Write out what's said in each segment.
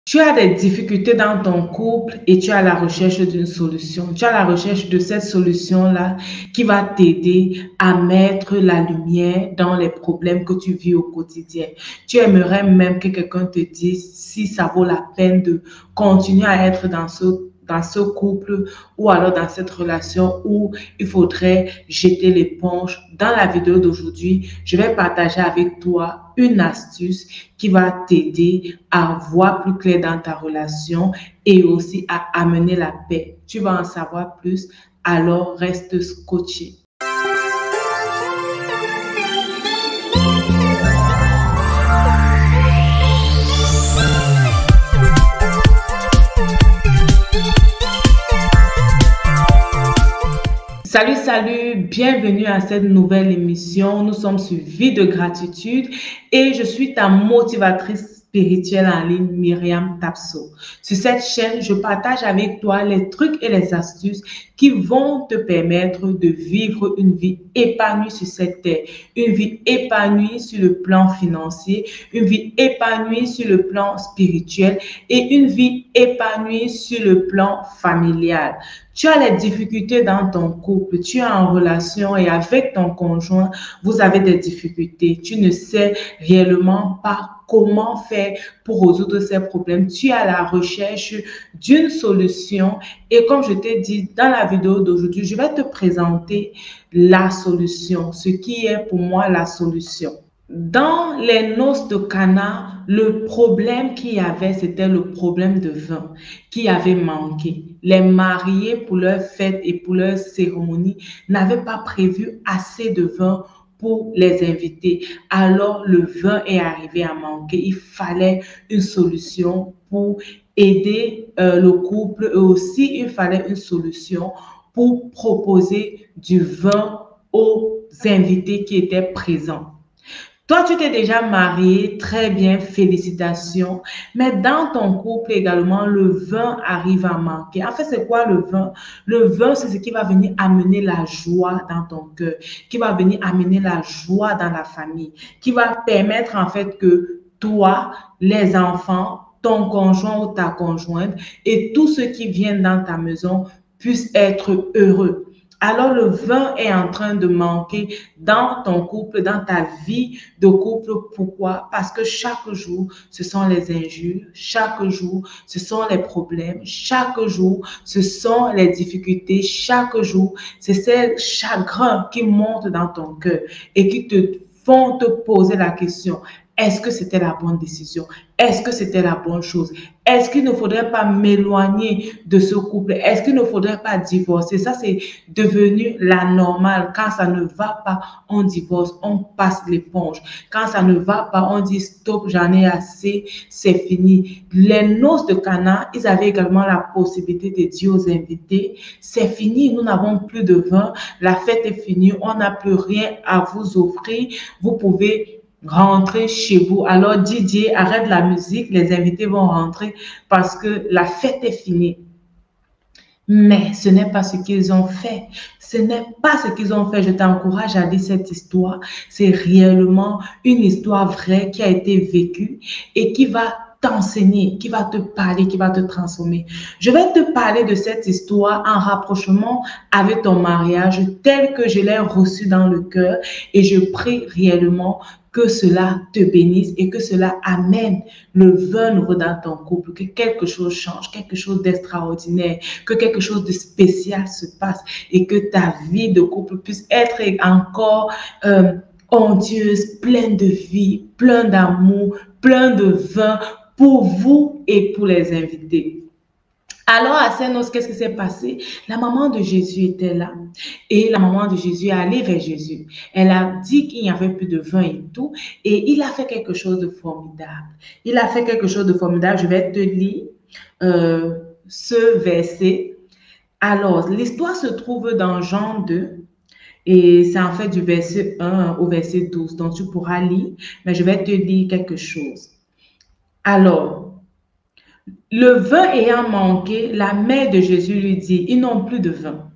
Tu as des difficultés dans ton couple et tu as la recherche d'une solution. Tu as la recherche de cette solution-là qui va t'aider à mettre la lumière dans les problèmes que tu vis au quotidien. Tu aimerais même que quelqu'un te dise si ça vaut la peine de continuer à être dans ce couple ou alors dans cette relation où il faudrait jeter l'éponge. Dans la vidéo d'aujourd'hui, je vais partager avec toi une astuce qui va t'aider à voir plus clair dans ta relation et aussi à amener la paix. Tu vas en savoir plus, alors reste scotché. Salut, salut, bienvenue à cette nouvelle émission. Nous sommes sur Vie de gratitude et je suis ta motivatrice spirituelle en ligne, Myriam Tapso. Sur cette chaîne, je partage avec toi les trucs et les astuces qui vont te permettre de vivre une vie épanouie sur cette terre, une vie épanouie sur le plan financier, une vie épanouie sur le plan spirituel et une vie épanouie sur le plan familial. Tu as les difficultés dans ton couple, tu es en relation et avec ton conjoint, vous avez des difficultés. Tu ne sais réellement pas comment faire pour résoudre ces problèmes. Tu es à la recherche d'une solution et comme je t'ai dit dans la vidéo d'aujourd'hui, je vais te présenter la solution, ce qui est pour moi la solution. Dans les noces de Cana, le problème qu'il y avait, c'était le problème de vin qui avait manqué. Les mariés, pour leur fête et pour leur cérémonie, n'avaient pas prévu assez de vin pour les invités. Alors, le vin est arrivé à manquer. Il fallait une solution pour aider le couple et aussi, il fallait une solution pour proposer du vin aux invités qui étaient présents. Toi, tu t'es déjà marié, très bien, félicitations. Mais dans ton couple également, le vin arrive à manquer. En fait, c'est quoi le vin? Le vin, c'est ce qui va venir amener la joie dans ton cœur, qui va venir amener la joie dans la famille, qui va permettre en fait que toi, les enfants, ton conjoint ou ta conjointe et tous ceux qui viennent dans ta maison puissent être heureux. Alors le vin est en train de manquer dans ton couple, dans ta vie de couple. Pourquoi? Parce que chaque jour, ce sont les injures, chaque jour, ce sont les problèmes, chaque jour, ce sont les difficultés, chaque jour, c'est ces chagrins qui montent dans ton cœur et qui te font te poser la question. Est-ce que c'était la bonne décision? Est-ce que c'était la bonne chose? Est-ce qu'il ne faudrait pas m'éloigner de ce couple? Est-ce qu'il ne faudrait pas divorcer? Ça, c'est devenu la normale. Quand ça ne va pas, on divorce, on passe l'éponge. Quand ça ne va pas, on dit stop, j'en ai assez, c'est fini. Les noces de Cana, ils avaient également la possibilité de dire aux invités, c'est fini, nous n'avons plus de vin, la fête est finie, on n'a plus rien à vous offrir, vous pouvez rentrer chez vous. Alors Didier, arrête la musique, les invités vont rentrer parce que la fête est finie. Mais ce n'est pas ce qu'ils ont fait. Ce n'est pas ce qu'ils ont fait. Je t'encourage à lire cette histoire. C'est réellement une histoire vraie qui a été vécue et qui va t'enseigner, qui va te parler, qui va te transformer. Je vais te parler de cette histoire en rapprochement avec ton mariage tel que je l'ai reçu dans le cœur et je prie réellement que cela te bénisse et que cela amène le vin nouveau dans ton couple, que quelque chose change, quelque chose d'extraordinaire, que quelque chose de spécial se passe et que ta vie de couple puisse être encore ondieuse, pleine de vie, plein d'amour, plein de vin pour vous et pour les invités. Alors, à ces noces, qu'est-ce qui s'est passé? La maman de Jésus était là. Et la maman de Jésus est allée vers Jésus. Elle a dit qu'il n'y avait plus de vin et tout. Et il a fait quelque chose de formidable. Il a fait quelque chose de formidable. Je vais te lire ce verset. Alors, l'histoire se trouve dans Jean 2. Et c'est en fait du verset 1 au verset 12. Donc, tu pourras lire. Mais je vais te lire quelque chose. Alors, le vin ayant manqué, la mère de Jésus lui dit, ils n'ont plus de vin.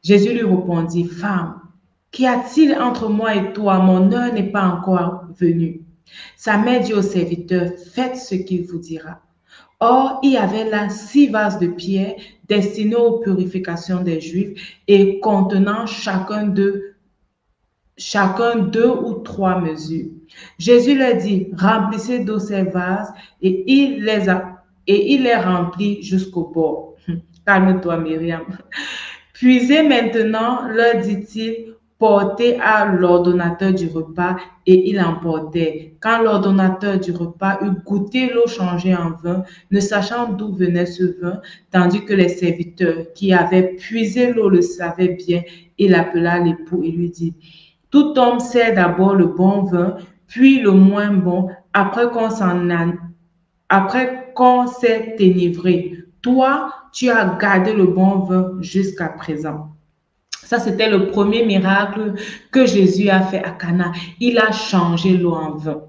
Jésus lui répondit, femme, qu'y a-t-il entre moi et toi? Mon heure n'est pas encore venue. Sa mère dit au serviteur, faites ce qu'il vous dira. Or, il y avait là 6 vases de pierre destinés aux purifications des Juifs et contenant chacun deux ou trois mesures. Jésus leur dit, remplissez d'eau ces vases et il les remplit jusqu'au bord. Calme-toi, Myriam. Puisez maintenant, leur dit-il, portez à l'ordonnateur du repas, et il emportait. Quand l'ordonnateur du repas eut goûté l'eau changée en vin, ne sachant d'où venait ce vin, tandis que les serviteurs qui avaient puisé l'eau le savaient bien, il appela l'époux et lui dit, tout homme sert d'abord le bon vin, puis le moins bon, après qu'on s'est enivré. Toi, tu as gardé le bon vin jusqu'à présent. Ça, c'était le premier miracle que Jésus a fait à Cana. Il a changé l'eau en vin.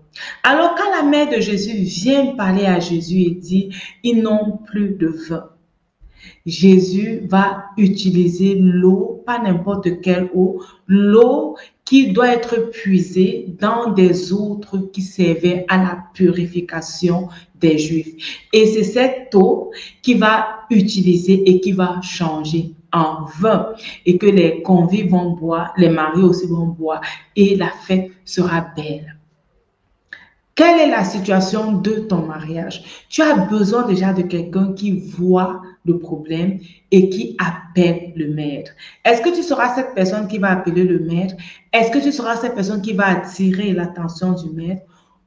Alors, quand la mère de Jésus vient parler à Jésus et dit, ils n'ont plus de vin. Jésus va utiliser l'eau, pas n'importe quelle eau, l'eau qui doit être puisée dans des outres qui servaient à la purification des Juifs. Et c'est cette eau qui va utiliser et qui va changer en vin et que les convives vont boire, les mariés aussi vont boire et la fête sera belle. Quelle est la situation de ton mariage? Tu as besoin déjà de quelqu'un qui voit le problème et qui appelle le maître. Est-ce que tu seras cette personne qui va appeler le maître? Est-ce que tu seras cette personne qui va attirer l'attention du maître?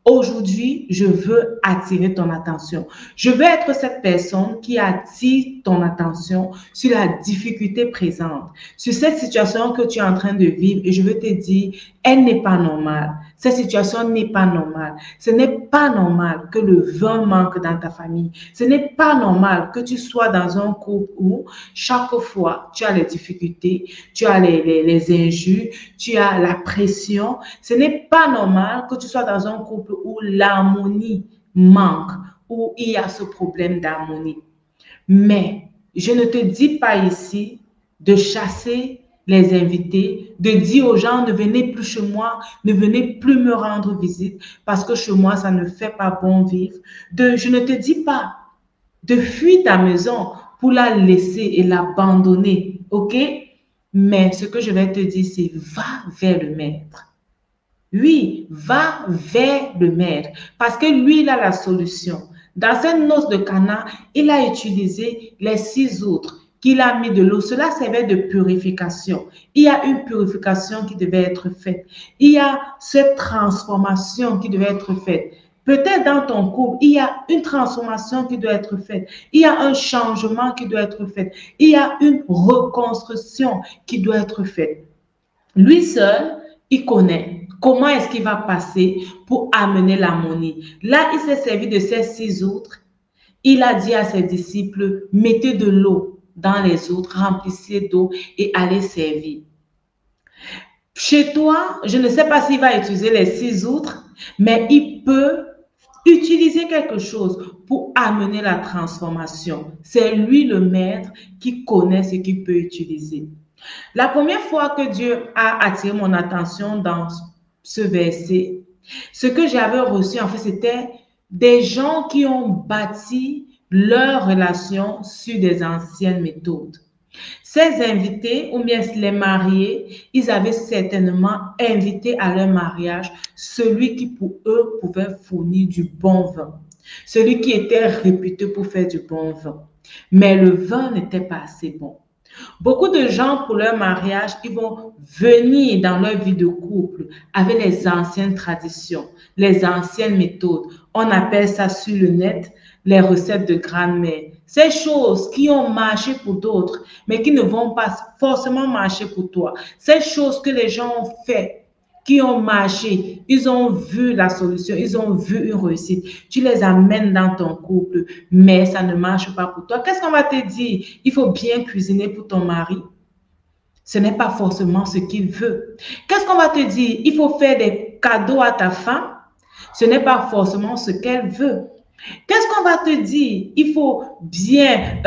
Aujourd'hui, je veux attirer ton attention. Je veux être cette personne qui attire ton attention sur la difficulté présente, sur cette situation que tu es en train de vivre et je veux te dire, elle n'est pas normale. Cette situation n'est pas normale. Ce n'est pas normal que le vin manque dans ta famille. Ce n'est pas normal que tu sois dans un couple où chaque fois tu as les difficultés, tu as les injures, tu as la pression. Ce n'est pas normal que tu sois dans un couple où l'harmonie manque, où il y a ce problème d'harmonie. Mais je ne te dis pas ici de chasser les invités, de dire aux gens ne venez plus chez moi, ne venez plus me rendre visite parce que chez moi ça ne fait pas bon vivre. Je ne te dis pas de fuir ta maison pour la laisser et l'abandonner, ok? Mais ce que je vais te dire, c'est va vers le maître. Oui, va vers le maître parce que lui, il a la solution. Dans cette noce de Cana, il a utilisé les 6 autres qu'il a mis de l'eau. Cela servait de purification. Il y a une purification qui devait être faite. Il y a cette transformation qui devait être faite. Peut-être dans ton couple, il y a une transformation qui doit être faite. Il y a un changement qui doit être fait. Il y a une reconstruction qui doit être faite. Lui seul, il connaît comment est-ce qu'il va passer pour amener l'harmonie. Là, il s'est servi de ces 6 autres. Il a dit à ses disciples, mettez de l'eau dans les autres, remplissez d'eau et allez servir. Chez toi, je ne sais pas s'il va utiliser les 6 autres, mais il peut utiliser quelque chose pour amener la transformation. C'est lui le maître qui connaît ce qu'il peut utiliser. La première fois que Dieu a attiré mon attention dans ce verset, ce que j'avais reçu, en fait, c'était des gens qui ont bâti leur relation sur des anciennes méthodes. Ces invités, ou bien les mariés, ils avaient certainement invité à leur mariage celui qui pour eux pouvait fournir du bon vin, celui qui était réputé pour faire du bon vin. Mais le vin n'était pas assez bon. Beaucoup de gens, pour leur mariage, ils vont venir dans leur vie de couple avec les anciennes traditions, les anciennes méthodes. On appelle ça sur le net les recettes de grand-mère. Ces choses qui ont marché pour d'autres, mais qui ne vont pas forcément marcher pour toi. Ces choses que les gens ont fait, qui ont marché, ils ont vu la solution, ils ont vu une réussite. Tu les amènes dans ton couple, mais ça ne marche pas pour toi. Qu'est-ce qu'on va te dire? Il faut bien cuisiner pour ton mari. Ce n'est pas forcément ce qu'il veut. Qu'est-ce qu'on va te dire? Il faut faire des cadeaux à ta femme. Ce n'est pas forcément ce qu'elle veut. Qu'est-ce qu'on va te dire? Il faut bien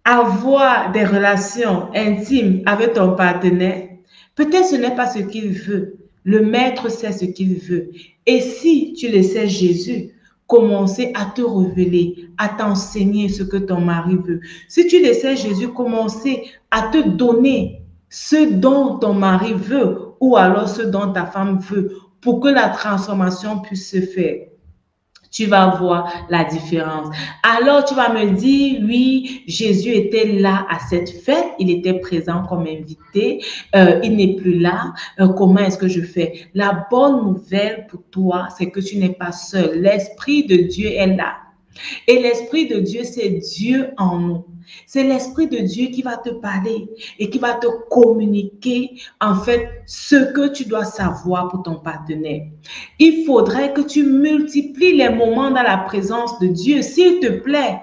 avoir des relations intimes avec ton partenaire. Peut-être ce n'est pas ce qu'il veut, Le maître sait ce qu'il veut. Et si tu laissais Jésus commencer à te révéler, à t'enseigner ce que ton mari veut, si tu laissais Jésus commencer à te donner ce dont ton mari veut ou alors ce dont ta femme veut pour que la transformation puisse se faire, tu vas voir la différence. Alors, tu vas me dire, oui, Jésus était là à cette fête, il était présent comme invité, il n'est plus là. Comment est-ce que je fais? La bonne nouvelle pour toi, c'est que tu n'es pas seul. L'Esprit de Dieu est là. Et l'Esprit de Dieu, c'est Dieu en nous. C'est l'Esprit de Dieu qui va te parler et qui va te communiquer, en fait, ce que tu dois savoir pour ton partenaire. Il faudrait que tu multiplies les moments dans la présence de Dieu, s'il te plaît.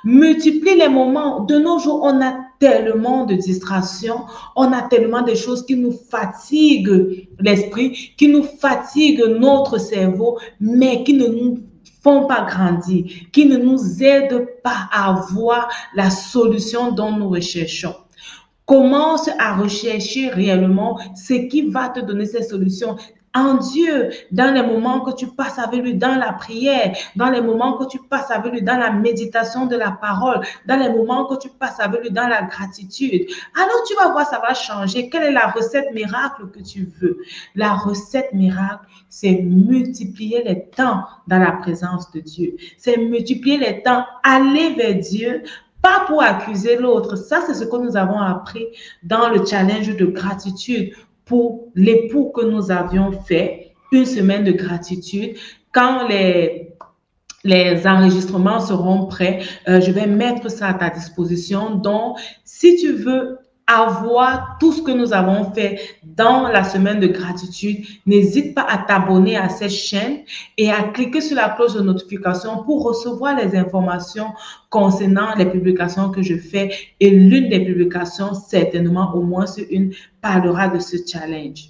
Multiplie les moments. De nos jours, on a tellement de distractions, on a tellement de choses qui nous fatiguent l'esprit, qui nous fatiguent notre cerveau, mais qui ne nous font pas grandir, qui ne nous aident pas à voir la solution dont nous recherchons. Commence à rechercher réellement ce qui va te donner ces solutions en Dieu, dans les moments que tu passes avec lui dans la prière, dans les moments que tu passes avec lui dans la méditation de la parole, dans les moments que tu passes avec lui dans la gratitude. Alors tu vas voir, ça va changer. Quelle est la recette miracle que tu veux? La recette miracle, c'est multiplier les temps dans la présence de Dieu. C'est multiplier les temps, aller vers Dieu, pas pour accuser l'autre. Ça, c'est ce que nous avons appris dans le challenge de gratitude pour l'époux que nous avions fait, une semaine de gratitude. Quand les enregistrements seront prêts, je vais mettre ça à ta disposition. Donc, si tu veux avoir tout ce que nous avons fait dans la semaine de gratitude, n'hésite pas à t'abonner à cette chaîne et à cliquer sur la cloche de notification pour recevoir les informations concernant les publications que je fais. Et l'une des publications, certainement, au moins une, parlera de ce challenge.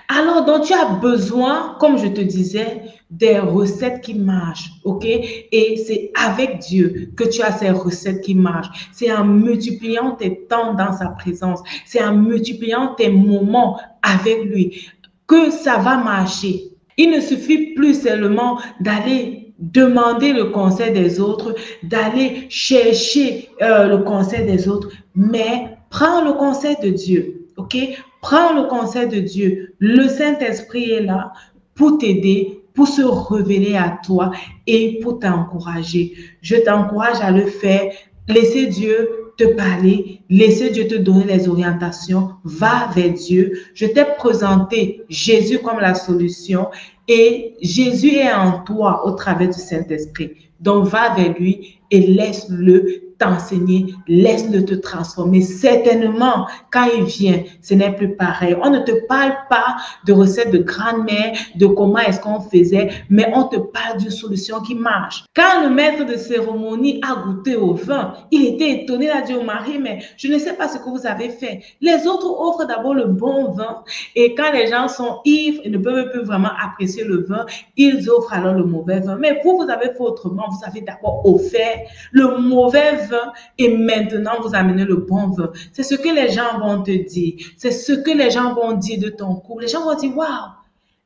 Alors, donc, tu as besoin, comme je te disais, des recettes qui marchent, ok? Et c'est avec Dieu que tu as ces recettes qui marchent. C'est en multipliant tes temps dans sa présence. C'est en multipliant tes moments avec lui que ça va marcher. Il ne suffit plus seulement d'aller demander le conseil des autres, d'aller chercher le conseil des autres, mais prends le conseil de Dieu, ok? Prends le conseil de Dieu. Le Saint-Esprit est là pour t'aider, pour se révéler à toi et pour t'encourager. Je t'encourage à le faire. Laissez Dieu te parler, laissez Dieu te donner les orientations. Va vers Dieu. Je t'ai présenté Jésus comme la solution et Jésus est en toi au travers du Saint-Esprit. Donc, va vers lui et laisse-le t'enseigner, laisse-le te transformer. Certainement, quand il vient, ce n'est plus pareil. On ne te parle pas de recettes de grand-mère, de comment est-ce qu'on faisait, mais on te parle d'une solution qui marche. Quand le maître de cérémonie a goûté au vin, il était étonné, il a dit au mari, mais je ne sais pas ce que vous avez fait. Les autres offrent d'abord le bon vin et quand les gens sont ivres et ne peuvent plus vraiment apprécier le vin, ils offrent alors le mauvais vin. Mais vous avez fait autrement. Vous avez d'abord offert le mauvais vin et maintenant vous amenez le bon vin. C'est ce que les gens vont te dire. C'est ce que les gens vont dire de ton couple. Les gens vont dire, waouh,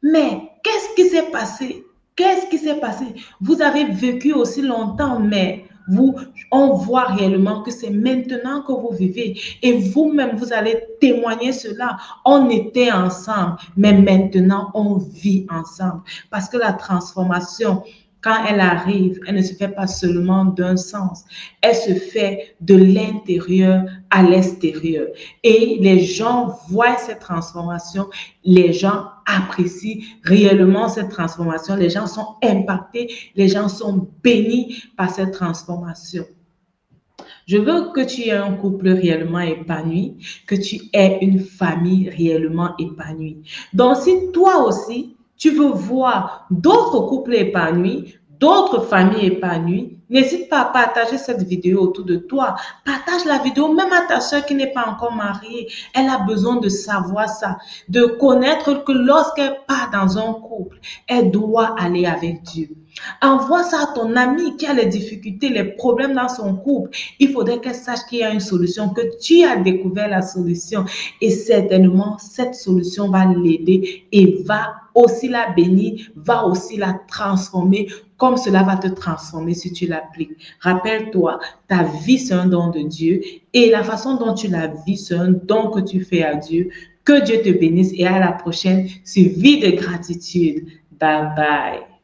mais qu'est-ce qui s'est passé? Qu'est-ce qui s'est passé? Vous avez vécu aussi longtemps, mais on voit réellement que c'est maintenant que vous vivez et vous-même, vous allez témoigner cela. On était ensemble, mais maintenant, on vit ensemble parce que la transformation, quand elle arrive, elle ne se fait pas seulement d'un sens, elle se fait de l'intérieur à l'extérieur. Et les gens voient cette transformation, les gens apprécient réellement cette transformation, les gens sont impactés, les gens sont bénis par cette transformation. Je veux que tu aies un couple réellement épanoui, que tu aies une famille réellement épanouie. Donc, si toi aussi, tu veux voir d'autres couples épanouis, d'autres familles épanouies, N'hésite pas à partager cette vidéo autour de toi. Partage la vidéo même à ta soeur qui n'est pas encore mariée. Elle a besoin de savoir ça, de connaître que lorsqu'elle part dans un couple, elle doit aller avec Dieu. Envoie ça à ton ami qui a les difficultés, les problèmes dans son couple. Il faudrait qu'elle sache qu'il y a une solution, que tu as découvert la solution. Et certainement, cette solution va l'aider et va aussi la bénir, va aussi la transformer comme cela va te transformer si tu l'appliques. Rappelle-toi, ta vie, c'est un don de Dieu et la façon dont tu la vis, c'est un don que tu fais à Dieu. Que Dieu te bénisse et à la prochaine sur Vie de gratitude. Bye bye.